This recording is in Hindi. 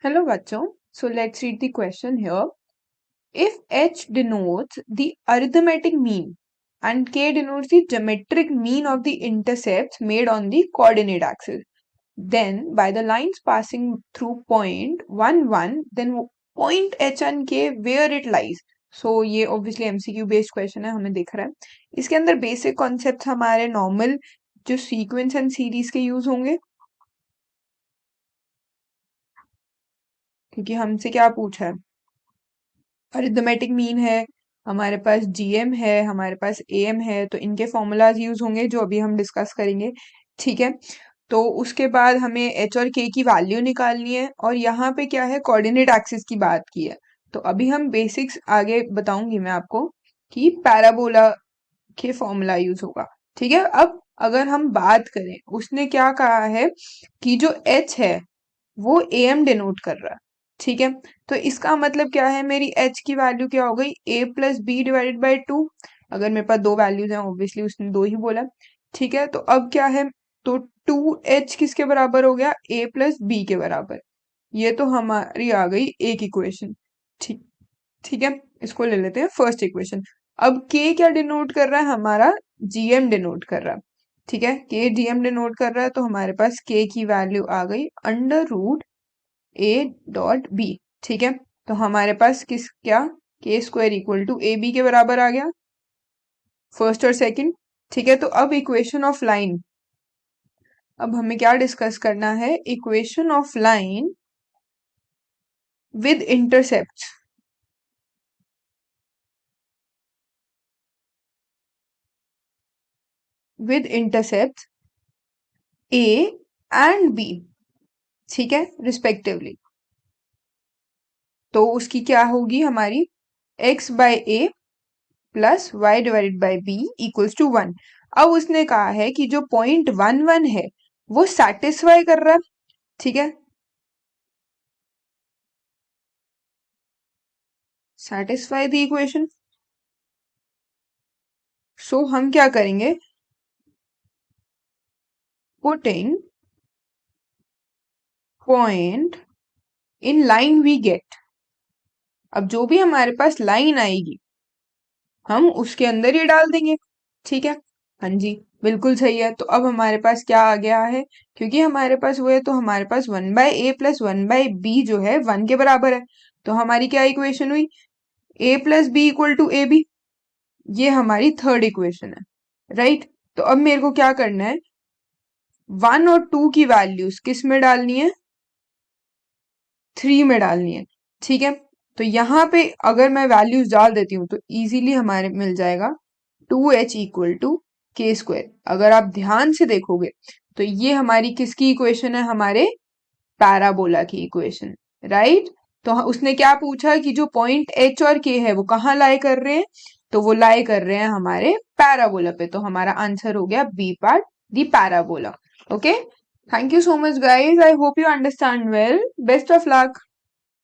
Hello, bachcho. So let's read the question here. If h denotes the arithmetic mean and k denotes the geometric mean of the intercepts made on the coordinate axis, then by the lines passing through point 1 1, then point h and k where it lies. So ये obviously MCQ based question है, हमें दिख रहा है. इसके अंदर basic concepts हमारे normal जो sequence and series के use होंगे, क्योंकि हमसे क्या पूछा है, अरिथमेटिक मीन है, हमारे पास जीएम है, हमारे पास एएम है, तो इनके फॉर्मूलाज यूज होंगे जो अभी हम डिस्कस करेंगे. ठीक है, तो उसके बाद हमें एच और के की वैल्यू निकालनी है, और यहाँ पे क्या है, कोऑर्डिनेट एक्सिस की बात की है. तो अभी हम बेसिक्स आगे बताऊंगी मैं आपको कि पैराबोला के फॉर्मूला यूज होगा. ठीक है, अब अगर हम बात करें, उसने क्या कहा है कि जो एच है वो एम डिनोट कर रहा है. ठीक है, तो इसका मतलब क्या है, मेरी एच की वैल्यू क्या हो गई, ए प्लस बी डिवाइडेड बाई 2. अगर मेरे पास दो वैल्यूज हैं, ऑब्वियसली उसने दो ही बोला. ठीक है, तो अब क्या है, तो 2h किसके बराबर हो गया, ए प्लस बी के बराबर. ये तो हमारी आ गई एक इक्वेशन. ठीक ठीक है, इसको ले लेते हैं फर्स्ट इक्वेशन. अब के क्या डिनोट कर रहा है, हमारा जीएम डिनोट कर रहा है. ठीक है, के जीएम डिनोट कर रहा है, तो हमारे पास के की वैल्यू आ गई under root A dot B. ठीक है, तो हमारे पास किस क्या, K square equal to A B के बराबर आ गया, फर्स्ट और सेकंड. ठीक है, तो अब इक्वेशन ऑफ लाइन, अब हमें क्या डिस्कस करना है, equation of line with intercept. With intercept A and B. ठीक है, रिस्पेक्टिवली. तो उसकी क्या होगी हमारी, x by A plus Y divided by B equals to 1. अब उसने कहा है कि जो पॉइंट 1 1 है वो सेटिस्फाई कर रहा है. ठीक है, सेटिस्फाई द इक्वेशन. सो हम क्या करेंगे, putting point in line we get. अब जो भी हमारे पास लाइन आएगी हम उसके अंदर ही डाल देंगे. ठीक है, हाँ जी, बिल्कुल सही है. तो अब हमारे पास क्या आ गया है, क्योंकि हमारे पास वो है, तो हमारे पास 1/a+1/b जो है 1 के बराबर है. तो हमारी क्या इक्वेशन हुई, a+b equal to A B. ये हमारी थर्ड इक्वेशन है, राइट. तो अब मेरे को क्या करना है, 1 और 2 की वैल्यूज किस में डालनी है, 3 में डालनी है. ठीक है, तो यहाँ पे अगर मैं वैल्यूज डाल देती हूँ तो इजीली हमारे मिल जाएगा 2h इक्वल टू के स्क्वायर. अगर आप ध्यान से देखोगे तो ये हमारी किसकी इक्वेशन है, हमारे पैराबोला की इक्वेशन, राइट. तो उसने क्या पूछा कि जो पॉइंट h और k है वो कहाँ लाई कर रहे हैं, तो वो लाई कर रहे हैं हमारे पैराबोला पे. तो हमारा आंसर हो गया B part, the parabola. Okay, thank you so much guys, I hope you understand well, best of luck.